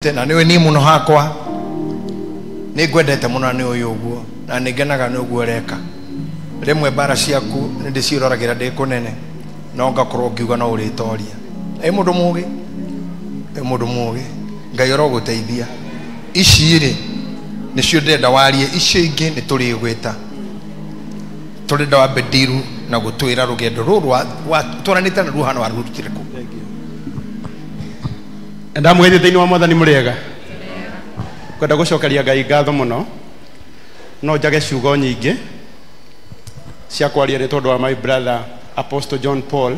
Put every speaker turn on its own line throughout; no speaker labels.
Tena niwe ni muno hakwa ni gwendete muno ni uyu uguo na ningenaga ni uguo reka rimwe bara ciaku ndiciroragira ndi kunene no ngakorwo ngiuga no uritoria mundu mugi ngai oroguteithia ici ri nicio ndenda warie icio ingi ni turi gwita turenda wa bediru na gutwira rugendo ruru wa turanite na ruhana wa rutire ku
ndamwithite thini wa mwathani muriega kwenda gucokeria ngai ngatho muno no njage ciugo nyingi cia kwaria ni tondu wa my brother Apostle John Paul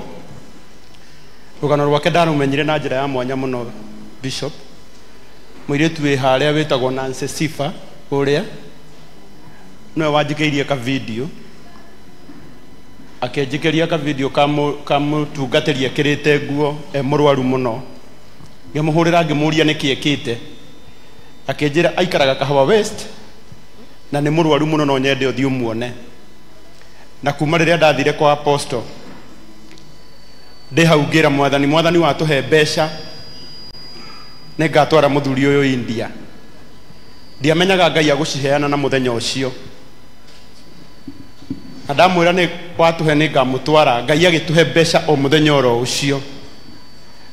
rugano rwake ndarumenyire na njira ya mwanya muno Bishop mwiritu wi haria witagwo Nancy Sifa uria no wanjikeirie ka video akenjikeria ka video kamutungatiria kirite nguo murwaru muno ngemuhurira ngemuria nikiekite akenjira aikaraga Kahawa West na ni murwaru muno no nyende uthi umuone na kuma riria ndathire kwa Apostle ndihaugira mwathani watuhe mbeca ningatwara muthuri uyu India ndiamenyaga ngai aguciheana na muthenya ucio ndamwira ni watuhe ningamutwara ngai agituhe mbeca o muthenya oro ucio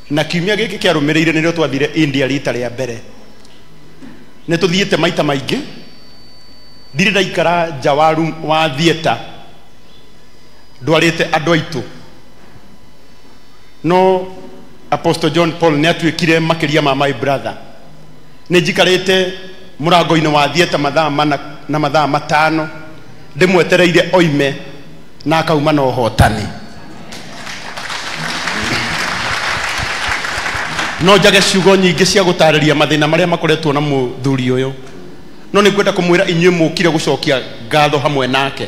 na kiumia giki kiarumireire nirio twathire India rita ria mbere ne tuthiete maita maingi ndire ndaikara jawaru wa theater ndwarite andu aitu no Apostle John Paul ne atwikire makiria ma my brother ne njikarite murango-ini wa theater mathaa mana na mathaa matano ndimwetereire oime na akauma na uhotani no njage ciugo nyingi cia gutariria mathina maria makoretwo na muthuri uyu no ni kwenda kumwira inyuĩ mukire gucokia ngatho hamwe nake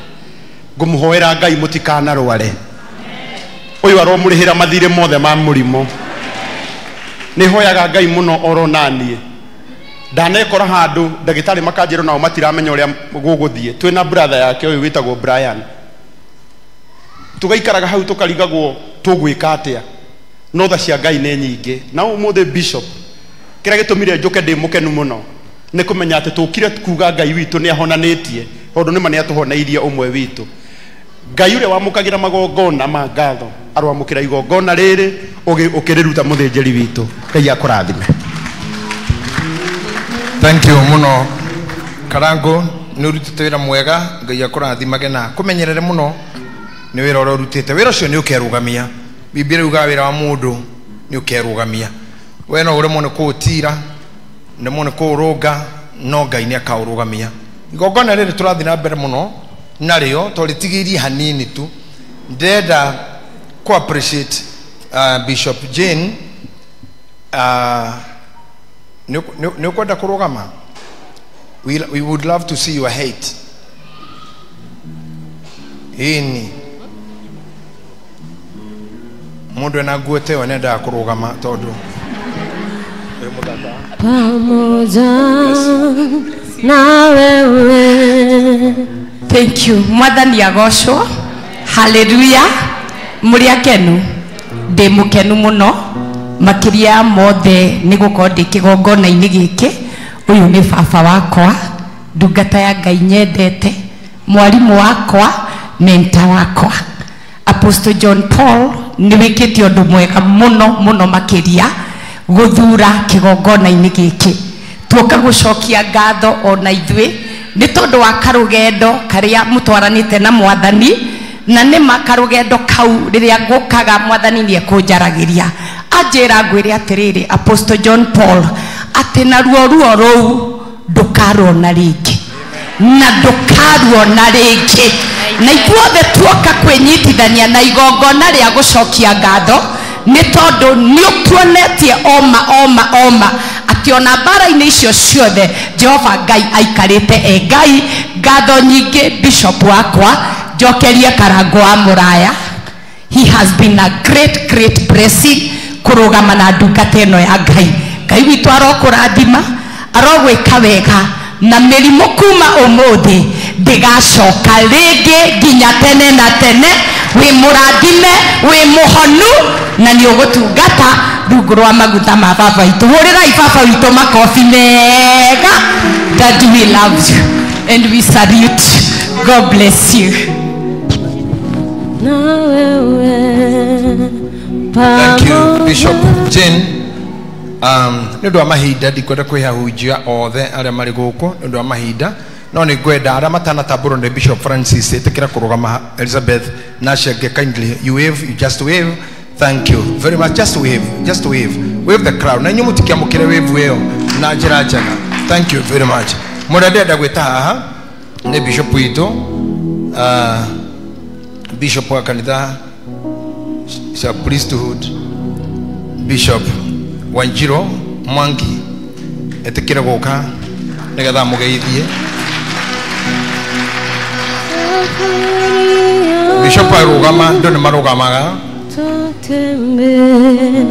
ngumuhoera ngai mutikana rware uyu aromurihira mathire mothe ma murimo ni hoyaga ngai muno oro nanie ndanekora handu ndagitari makanjiro nao matiramenya uria guguthie twina brother yake uyu witagwo Brian tugaikaraga hau tukarigagwo tugwika atia no tha cia ngai ne nyingi na umuthe Bishop kira gitumire njuke ndi mukenu muno ni kumenya ati tukire kuga ngai witu ni ahonanitie tondu ni mani atuhoneirie umwe witu ngai ure wamukagira magongona ma ngatho arwamukira igongona riri ukiriruta muthinjiri witu ngai akurathime.
Thank you muno Karango ni urutite wira mwega ngai akurathimage na kumenyerere muno ni wira ora urutite wira ucio ni ukerugamia Biblia yuga wira wa mundu ni ukerugamia we no ure mone kutira ne mone kuruga no ngai ni akaurugamia igongona riri turathi na mbere muno nario toritigirie hanini tu ndenda ku appreciate Bishop Jane ni kwenda kurugama we would love to see your hate ini mundu na guote wanenda kurugama tondu
pamoja na wewe.
Thank you mwathani agocwo hallelujah muri akenu ndi mukenu muno makiria mothe ni gukorwo ndi kigongona-ini giki uyu ni baba wakwa ndungata ya ngai nyendete mwarimu wakwa mentor wakwa Apostle John Paul ni wikite undu mwega muno makiria guthura kigongona-ini giki tuoka gucokia ngatho ona ithwe ni tondu wa karugendo karia mutwaranite na mwathani na ni makarugendo kau riria ngukaga mwathani ni ekunjaragiria anjira ngwire atiriri Apostle John Paul ati na ruo ruu ndukarona ringi na ndukarona ringi na ithuothe tuoka kwinyitithania na igongona ria gucokia ngatho ni tondu ni ukuonetie oma ati ona mbara-ini icio ciothe Jehova ngai aikarite ngai ngatho nyingi Bishop wakwa njokerie Karango wa Muraya he has been a great blessing kurugama na ndungata ino ya ngai witu arokurathima arogwika wega na mirimo kuma umuthi ndigacoka ringi nginya tene na tene wi murathime wi muhonu na ni ugutungata rungu rwa maguta ma baba witũ hũrĩrai baba witũ makobi mega. Daddy, we love you and we salute you. God bless you.
Thank you, Bishop Jane. Nĩ ũndũ wa mahinda ndikwenda kwĩhahunjia othe arĩa marĩ gũkũ nĩ ũndũ wa mahinda, no nĩ ngwenda arĩa matanatambũrwo nĩ Bishop Francis ĩtĩkĩra kũrũgama. Elizabeth Nashege, kindly you wave, you just wave. Thank you very much. Just wave, just wave, wave the crowd. Na inyuĩ mũtikĩamũkĩre wave ĩyo na njĩra njega. Thank you very much. Mũrĩa ndĩrenda gwĩta haha nĩ Bishop witũ, Bishop wa kanitha cia priesthood, Bishop Wanjiro Mwangi etikire gũka nĩgetha mũgeithie. Bishop arũgama, ndũ nĩ marũgamaga.
Tutembea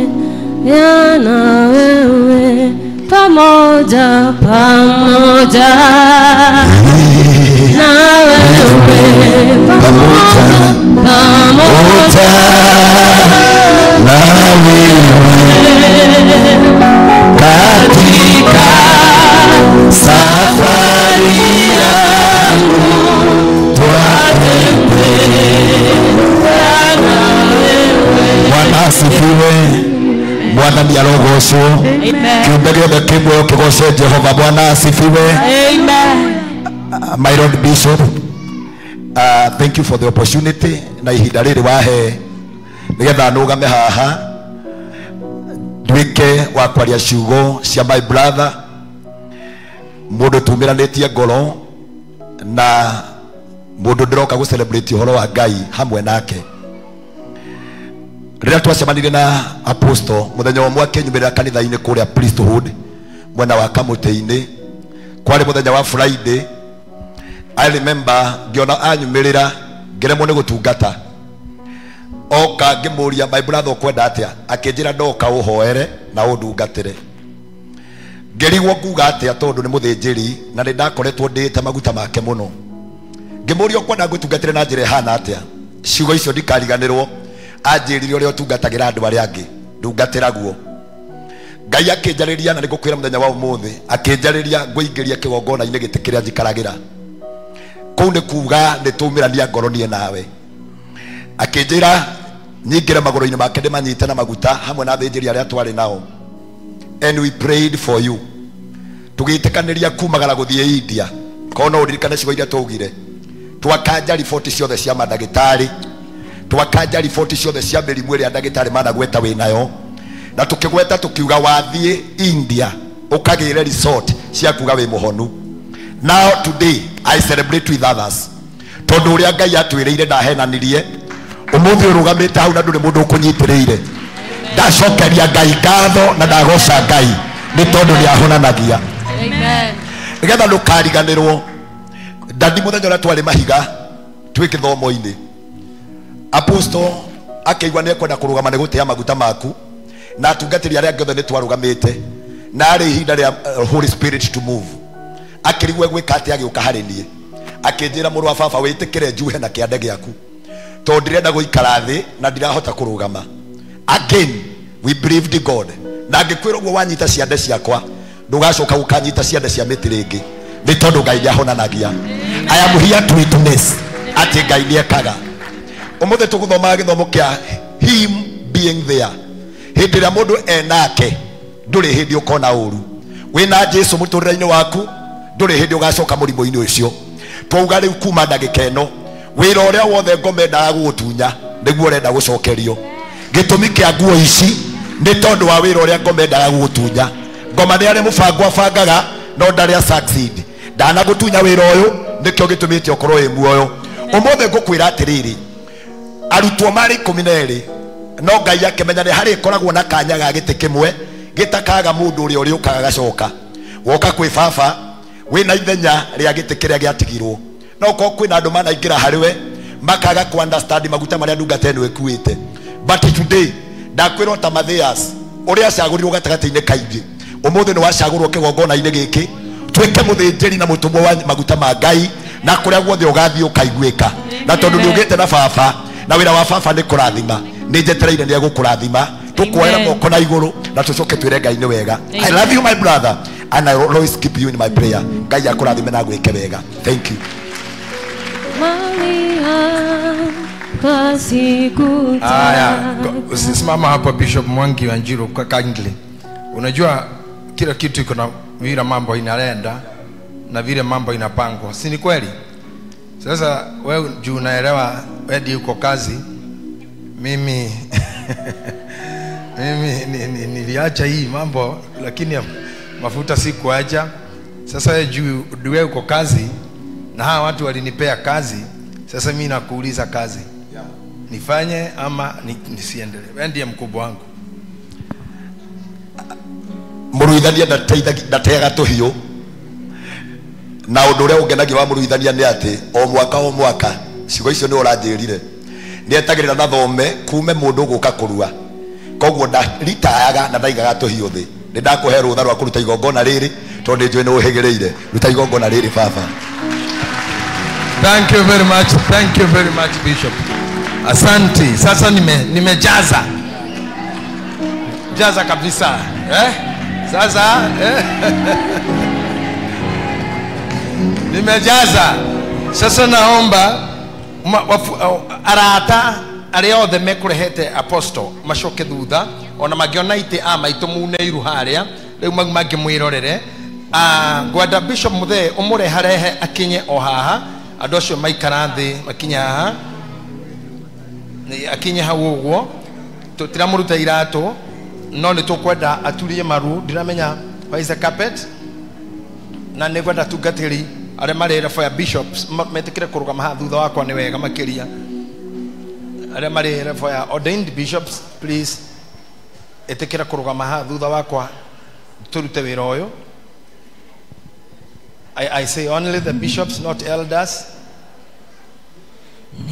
na wewe pamoja pamoja na wewe pamoja pamoja na wewe katika safari yangu twatembea na wewe. Bwana asifiwe. Bwana ni arogocwo. Kiumbe gĩothe kĩmwe kĩgoce Jehova. Bwana asifiwe. Amen. My Lord Bishop, thank you for the opportunity na ihinda rĩrĩ wahe nĩgetha nũgame haha nduĩke wa kwaria ciugo cia my brother, mũndũ tumiranĩtie ngoro na mũndũ ndĩroka gũ celebrate ũhoro wa Ngai hamwe nake. Rĩrĩa twacemanirie na apostle mũthenya ũmwe akĩnyumĩrĩra kanitha-inĩ kũrĩa priesthood mwena wa Kamũtĩ-inĩ, kwarĩ mũthenya wa Friday. I remember ngĩona anyumĩrĩra ngĩremwo nĩ gũtungata, oka ngĩmũria my brother ũkwenda atĩa, akĩnjĩra ndoka ũhoere na ũndungatĩre. Ngĩrigwo nguga atĩa tondũ nĩ mũthĩnjĩri na nĩ ndakoretwo ndĩte maguta make mũno. Ngĩmũria ũkwenda ngũtungatĩre na njĩra ĩhana atĩa, ciugo icio ndikariganĩrwo. Anjĩrire ũrĩa ũtungatagĩra andũ arĩa angĩ ndungatĩra guo. Ngai akĩnjarĩria na nĩngũkwĩra mũthenya wa ũmũthĩ akĩnjarĩria ngũingĩria kĩgongona-inĩ gĩtĩ kĩrĩa njikaragĩra. Kũu nĩ kuuga nĩ tũmĩrania ngoro niĩ nawe. Akĩnjĩra nyingĩre magũrũ-inĩ make ndĩmanyite na maguta hamwe na athĩnjĩri arĩa twarĩ nao. And we prayed for you. Tũgĩtĩkanĩria kumagara gũthiĩ India. Korwo no ũririkane ciugo iria twaugire. Twakanja riboti ciothe cia mandagĩtarĩ, twakanja riboti ciothe cia mĩrimũ ĩrĩa ndagĩtarĩ managweta wĩ nayo, na tũkĩgweta tũkiuga wathiĩ India ũkagĩre resort cia kuga wĩ mũhonu. Now today I celebrate with others tondũ ũrĩa Ngai atwĩrĩire ndahenanirie. Ũmũthĩ ũrũgamĩte hau na ndũrĩ mũndũ ũkũnyitĩrĩire. Ndacokeria Ngai ngatho na ndagoca Ngai nĩ tondũ nĩ ahonanagia. Amen. Nĩgetha ndũkariganĩrwo, ndandi mũthenya ũrĩa twarĩ Mahiga twĩ gĩthomo-inĩ, apostle akĩigua nĩ ekwenda kũrũgama nĩ gũtĩa maguta maku na atungatĩri arĩa angĩ othe nĩ twarũgamĩte na arĩ ihinda rĩa Holy Spirit to move. Akĩrigwo gwĩka atĩa agĩũka harĩ niĩ, akĩnjĩra mũrũ wa baba wĩtĩkĩre njuhe na kĩande gĩaku tondũ ndirenda gũikara thĩ na ndirahota kũrũgama. Again we believed God, na angĩkwĩra ũguo wanyita ciande ciakwa ndũgacoka gũkanyita ciande cia mĩtĩ rĩngĩ nĩ tondũ Ngai nĩ ahonanagia. I am here to witness atĩ Ngai nĩ ekaga. Ũmũthĩ tũgũthoma gĩthomo kĩa him being there. Hĩndĩ ĩrĩa mũndũ enake ndũrĩ hĩndĩ ũkona ũru. Wĩna Jesũ mũtũrĩre-inĩ waku ndũrĩ hĩndĩ ũgacoka mũrimũ-inĩ ũcio. Twauga rĩu kuma ndagĩka ĩno wĩra ũrĩa wothe ngomendaga gũgũtunya nĩguo ũrenda gũcokerio. Gĩtũmi kĩa nguo ici nĩ tondũ wa wĩra ũrĩa ngomendaga gũgũtunya. Ngoma nĩ arĩ mũbango abangaga no ndarĩ succeed. Ndanagũtunya wĩra ũyũ nĩkĩo gĩtũmĩte ũkorwo wĩ muoyo. Ũmũthĩ ngũkwĩra atĩrĩrĩ, arutwo marĩ 12 no Ngai akĩmenya nĩ harĩ koragwo na kanya ga gĩtĩ kĩmwe gĩtakaga mũndũ ũrĩa ũrĩũkaga gacoka. Woka kwĩ baba wĩna ithenya rĩa gĩtĩ kĩrĩa gĩatigirwo, no ko kwĩna andũ manaingĩra harĩwe makaga ku understand maguta marĩa ndungata ĩno ĩkuĩte. But today ndakwĩrwo ta Mathias ũrĩa acagũrirwo gatagatĩ-inĩ kaingĩ, ũmũthĩ nĩ wacagũrwo kĩgongona-inĩ gĩkĩ twĩke mũthĩnjĩri na mũtũmwo wa maguta ma Ngai na kũrĩa guothe ũgathiĩ ũkaiguĩka. Na tondũ nĩ ũgĩte na baba na wĩra wa baba nĩ kũrathima, nĩ njetereire nĩ egũkũrathima tukuoera moko na iguru na tucoke twire Ngai ni wega. I love you my brother and I will always keep you in my prayer. Ngai akurathime na gwike wega. Thank you.
Usisimama hapo Bishop Mwangi wa Njiro kwa kindly. Unajua kila kitu iko na vile mambo inaenda na vile mambo inapangwa. Si ni kweli? Sasa wewe juu unaelewa wewe uko kazi. Mimi niliacha hii mambo lakini mafuta sikuacha. Sasa wewe juu wewe uko kazi na hawa watu walinipea kazi. Sasa mimi nakuuliza kazi. Nifanye ama nisiendelee? Wewe ndiye mkubwa wangu.
Muruithania ndateaga tuhiu na undu uria ungenagia wa muruithania ni ati o mwaka ciugo icio ni uranjirire ni etagirira na thome kume mundu guka kurua koguo ndaritayaga na ndaigaga tuhiu thi ni ndakuhe rutha rwa kuruta igongona riri tondu njui ni uhigireire ruta igongona riri baba.
Thank you very much. Thank you very much Bishop. Asante. Sasa nimejaza jaza kabisa sasa nimejaza. Sasa naomba arata aria othe mekurehete apostle macoke thutha ona magiona ite maitumune iru haria riu magi mwirorere. Ngwenda Bishop Muthee umure harehe akinye o haha andu acio maikara thi makinya haha akinye hau uguo tutiramuruta iratu no ni tukwenda aturie maru ndiramenya why is the carpet na ni kwenda tungatiri are marere for bishops metikire kurugama ha thutha wakwa ni wega makiria are marere for ordained bishops please etikira kurugama ha thutha wakwa turute wira uyu. I say only the bishops, not elders.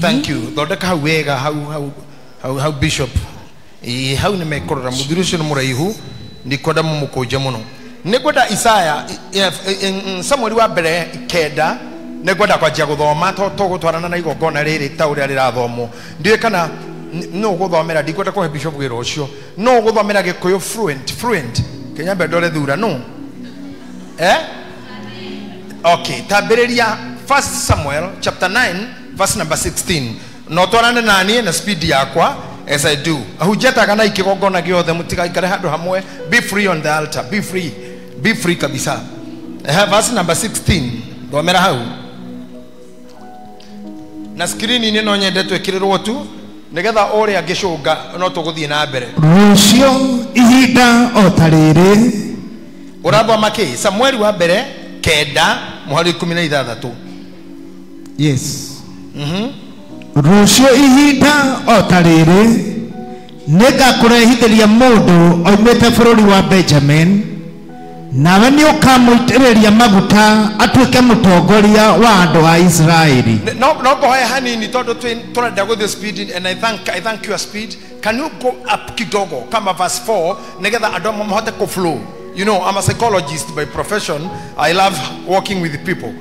Thank you. Thondeka hau wega how bishop hau ni mekorora muthirucio ni muraihu ni kwenda mumukunja muno ni kwenda Isaya Samuel wa mbere kenda ni kwenda kwanjia guthoma to gutwarana na igongona riri ta uria rirathomwo ndiye kana no guthomera ndi kwenda kuhe bishop wira ucio no guthomera Gikuyu fluent Kenya mbendore thura no okay tabiriria 1 Samuel chapter 9 verse number 16 no twarane nani na speed yakwa as I do ahujeta kana ikigongona giothe mutigaikare handu hamwe. Be free on the altar, be free kabisa. Verse number 16 thomera hau na screen ni no nyende twekirirwo tu nigetha ore agicunga no tuguthie na mbere.
Rucio ihinda otarire
urathoma ki Samuel wa mbere kenda muhari 16.
Yes. Rucio ihinda otarire nigakurehithiria mundu oimite bururi wa Benjamin nawe ni ukamuitiriria maguta atuike mutongoria wa andu a Israeli.
No boy hanini tondu turenda go the speed and I thank your speed. Can you go up kidogo kama verse 4 nigetha andu mahote ku flow. You know, I'm a psychologist by profession. I love working with people.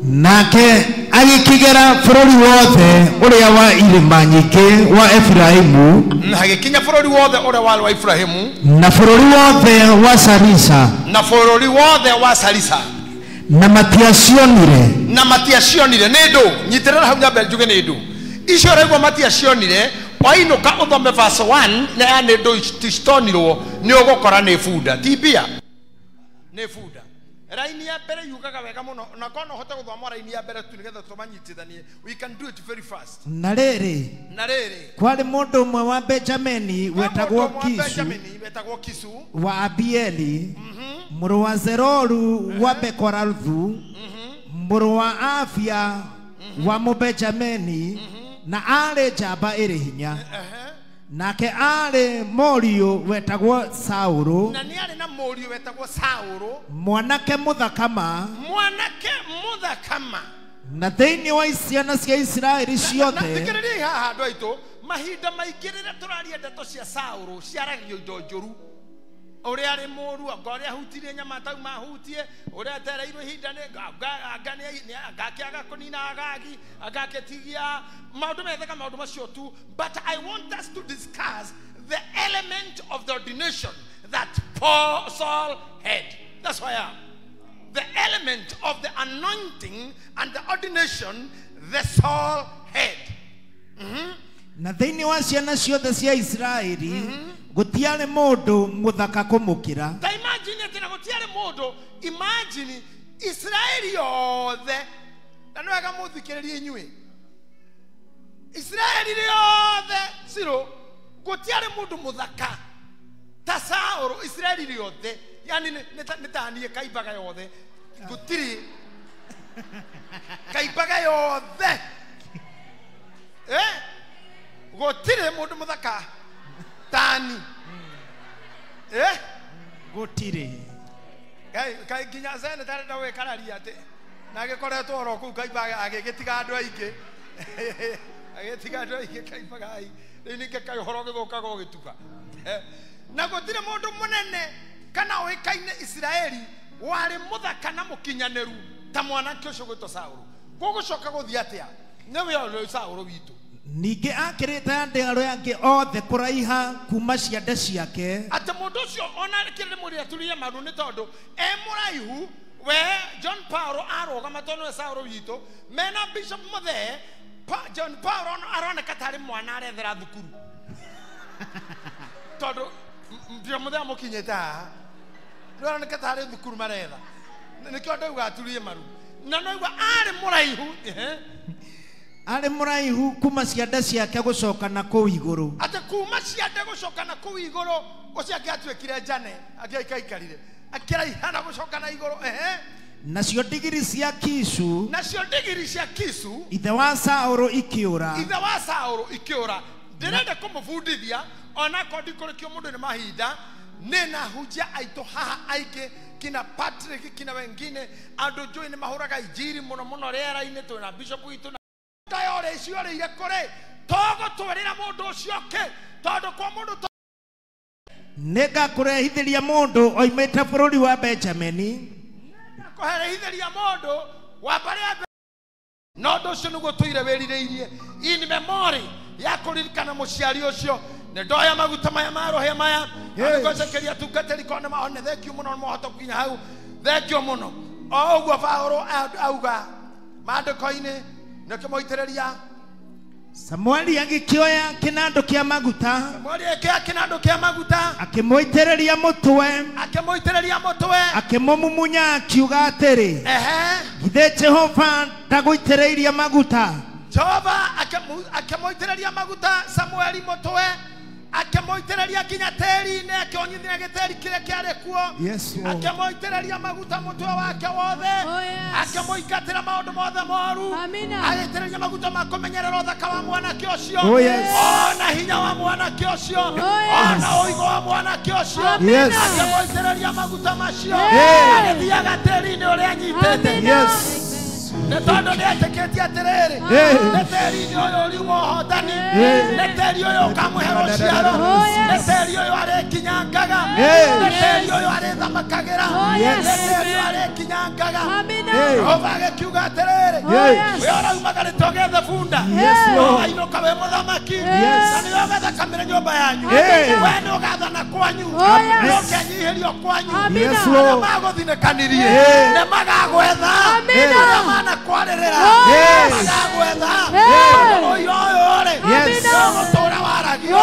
Nake agikigera bururi wothe uria wa irima nyingi wa Efraimu
hagikinya bururi wothe uria wa Efraimu
na bururi wothe wa Sarisa na matiacionire nindu nyitirira hau nyambe njuge nindu icio raigwa matiacionire wainuka uthome verse 1 na ya nindu tistonirwo ni ugukora ni funda tibia ni funda raini ya mbere yugaga wega muno na kono hote guthoma raini ya mbere tu nigetha tumanyitithanie. We can do it very fast. Na riri kwari mundu umwe wa Benjamini wetagwo Kisu wa Abieli muru wa Zeroru wa Bekoralthu muru wa Afia wa Mubenjamini na ari njamba iri hinya nake ari morio wetagwo Saulu
na ni ari na morio wetagwo Saulu
mwanake muthakama na thiini wa ciana cia Israeli ciothe
na tikiriria haha andu aitu mahinda maingirire turaria ndeto cia Saulu ciaragio indo njuru
ore ari moru agore ahutirie nyama tau mahutie ore atereirwe hindane agane agakiaga kunina agagi agaketigia maundu metheka maundu macio tu. But I want us to discuss the element of the ordination that Saul had. That's why I am. The element of the anointing and the ordination that Saul had.
Na thiini wa ciana ciothe cia Israeli gutiare mundu muthaka kumukira.
Ta imagine tena gutiare mundu, imagine Israeli yothe na no aga muthikiririe inyue. Israeli yothe siro gutiare mundu muthaka ta Saul. Israeli yothe yani nitanie kaibaga yothe gutiri kaibaga yothe gutire mundu muthaka tani
gutire
kai kinya zene tare dawe kararia ate na gikoretwo oro ku kaibaga agigitiga andu aingi agitiga andu aingi kaibaga ai ni kai horo githuka go gituka na gutire mundu munene kana oikaine Israeli wari muthaka na mukinyaneru ta mwanake ucio gwitwo Saulu gugucoka guthia atia niwe olo Saulu witu.
Ninge akirita ndero yake othe kuraiha kuma ciande ciake
ati mundu ucio ona kire muri aturia maru ni tondu muraihu we John Paul aroga matono Saulu witu mena Bishop muthe John Paul aroneka tari mwana arethera thukuru tondu mbio muthe amukinyeta aroneka tari thukuru maretha nikio ndauga aturie maru na noigwa ari muraihu
ari muraihu kuma ciande ciake gucoka na kuu iguru
ate kuma ciande gucoka na kuu iguru uciake atwekire njane akiaikarire akiraihana gucoka na iguru
nacio ndigiri cia Kisu ithe wa Saulu ikiura ndirenda kumufundithia ona kondi kurikio mundu ni mahinda nina hujia aito haha aike kina Patrick kina wengine andu njui ni mahuraga injiri muno rera-ini twina Bishop witu na tayore ciore ile kore togo twerira mundu ucio ke tondu kwa mundu nega kurehithiria mundu oimite bururi wa Benjamin
kuherehithiria mundu wa baria no ndu ucio niguo tuire wirireirie in memory ya kuririkana muciari ucio ne ndoya maguta maya marohe maya ngocekeria tungateri kone maone thank you muno mohoto kinya hau thank you muno oguo Paulo auga mandiko-ini nikimoitereria
Samueli agikioya kinando kia maguta
Samueli akia kinando kia maguta
akimoitereria mutwe akimomumunya akiuga atiri githe Jehova ndaguitereiria maguta
Jehova akimoitereria maguta Samueli mutwe akimoitereria kinya teri ne akionyithia giteri kire kiare kuo akimoitereria maguta mutwe wake wothe akimoigatira maundu mothe moru agitereria maguta makumenyerera uthaka wa mwanake ucio ona hinya wa mwanake ucio ona uigo wa mwanake ucio akimoitereria maguta macio agithiaga teri ne uria anyitete Netondo ni ateketi aterere neteri yoyo uri mohotani neteri yoyo kamuhero ciaro neteri yoyo are kinyangaga neteri yoyo are thamakagira neteri yoyo are kinyangaga ovage kiuga aterere yora umagare togethe funda aino kawe muthamaki na niwe metha kamera nyumba yanyu we no gathana kwanyu no kenyihirio kwanyu na maguthinekanirie ne magagwetha na kwarerera magagwetha oyo ore no tora waragio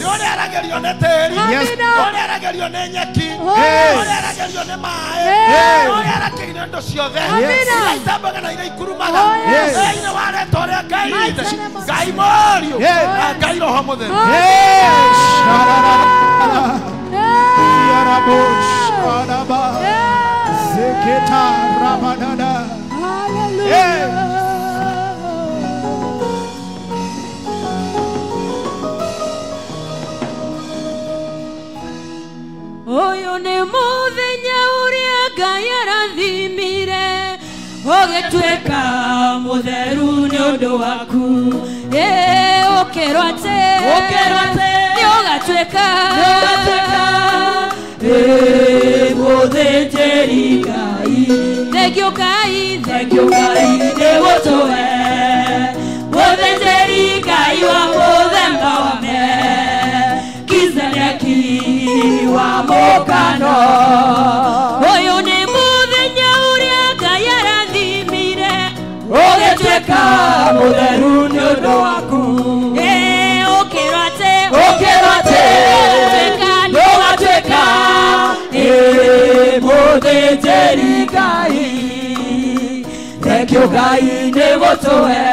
yone aragerio ne teri yone aragerio ne nyeki yone aragerio ne mae yone aragerio ndo ciothe itambaga na ira ikurumaga ina ware tore ngai morio ngai roho mutheru
Zeketa Rabanada.
Oyo ne muthenya uria Ngai arathimire ugitweka mutheru ni undu waku ukirwa te ni ugatweka mũthĩnjĩri Ngai thengio Ngai nĩgũtũhe mũthĩnjĩri Ngai wa mũthemba wa Melkizedeki wa mũkano ũyũ nĩ mũthenya ũrĩa Ngai arathimire ũgĩtuĩka mũtheru nĩ ũndũ waku ũkĩrwo atĩ ndũgatuĩka mũthĩnjĩri Ngai thengio Ngai nĩgũtũhe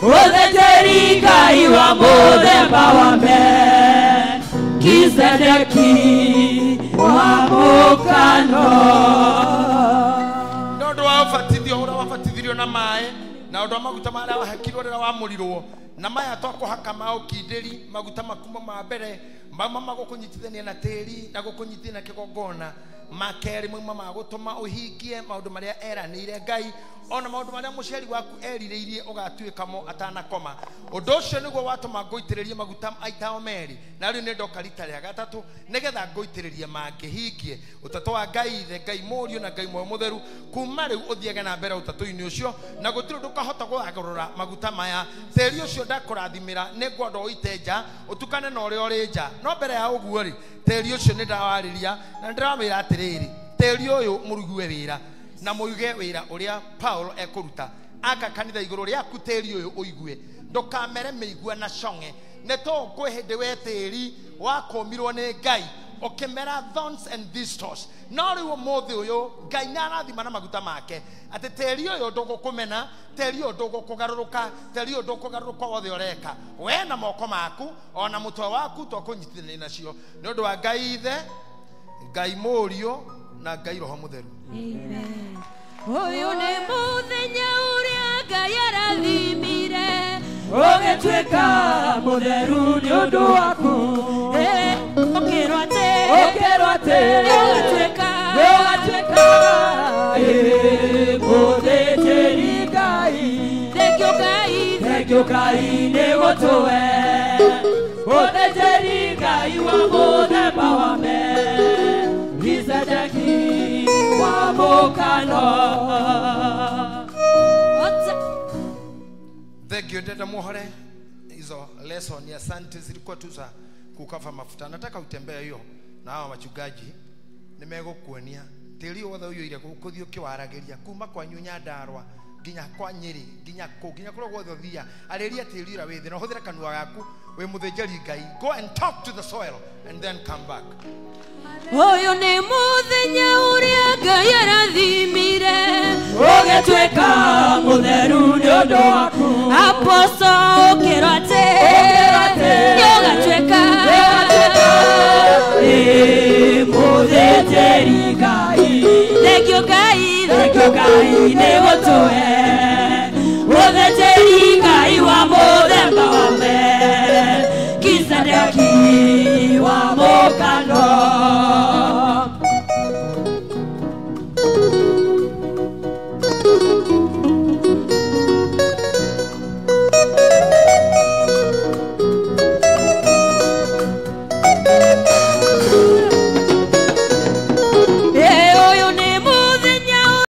mũthĩnjĩri Ngai wa mũthemba wa Melkizedeki wa mũkano
nĩ ũndũ wa ũbatithio ũrĩa wabatithirio na maĩ na ũndũ wa maguta marĩa wahakirwo rĩrĩa wamũrirwo na maya twakũhaka ma ũkindĩri maguta makuma ma mbere mauma magũkũnyitithania na tĩri na gũkũnyitithania na kĩgongona makerĩ mauma magũtũma ũhingie maũndũ marĩa eranĩire Ngai ona maũndũ marĩa mũciari waku erirĩirie ũgatuĩkamo atanakoma ũndũ ũcio nĩguo watũma ngũitĩrĩrie maguta aitao merĩ na rĩu nĩ ndoka rita rĩa gatatũ nĩgetha ngũitĩrĩrie mangĩhingie ũtatũ wa Ngai ithe Ngai mũriũ na Ngai muoyo mũtheru kuma rĩu ũthiage na mbere ũtatũ-inĩ ũcio na gũtirĩ ndũkahota gũgarũra maguta maya tĩri ũcio ndakũrathimĩra nĩ ngwenda ũite nja ũtukane na ũrĩa ũrĩ nja no mbere ya ũguo rĩ tĩri ũcio nĩ ndawarĩria na ndĩramwĩra atĩrĩrĩ tĩri ũyũ mũrugue wĩra na mũige wĩra ũrĩa Paul ekũruta aka kanitha igũrũ rĩaku tĩri ũyũ ũigue ndũkamere mĩigua na cong'e nĩ tũngwe hĩndĩ we tĩri wakũmirwo nĩ Ngai ũkĩmera thorns and thistles no rĩu ũmũthĩ ũyũ Ngai nĩ arathima na maguta make atĩ tĩri ũyũ ndũgũkũmena tĩri ũyũ ndũgũkũgarũrũka tĩri ũyũ ndũkũgarũrũka wothe ũreka we na moko maku ona mũtwe waku twakũnyitithania nacio nĩ ũndũ wa Ngai ithe Ngai mũriũ na Ngai roho mũtheru
Amen. Ũyũ nĩ mũthenya ũrĩa Ngai arathimire ũgĩtuĩka mũtheru nĩ ũndũ waku ũkĩrwo atĩ ũgatuĩka mũthĩnjĩri Ngai thengio Ngai nĩgũtũhe mũthĩnjĩri Ngai wa mũthemba wa Melkizedeki wa mũkano
thengio ndenda muhore hizo lesson ya asante zilikuwa tu za kukava mafuta nataka utembea hiyo na hawa wachungaji nimegũkuonia tĩri wothe ũiyũire gũkũthiĩ ũkĩwaragĩria kuma kwa Nyandarua nginya kwa Nyeri nginya kũrĩa guothe ũthia arĩria tĩri ũrĩa wĩ thĩ na ũhũthĩre kanua gaku wĩ mũthĩnjĩri Ngai go and talk to the soil and then come back
ũyũ nĩ mũthenya ũrĩa Ngai arathimire ũgĩtuĩka mũtheru nĩ ũndũ waku aposto ũkĩrwo atĩ ũgatuĩka mũthĩnjĩri Ngai thengio Ngai nĩgũtũhe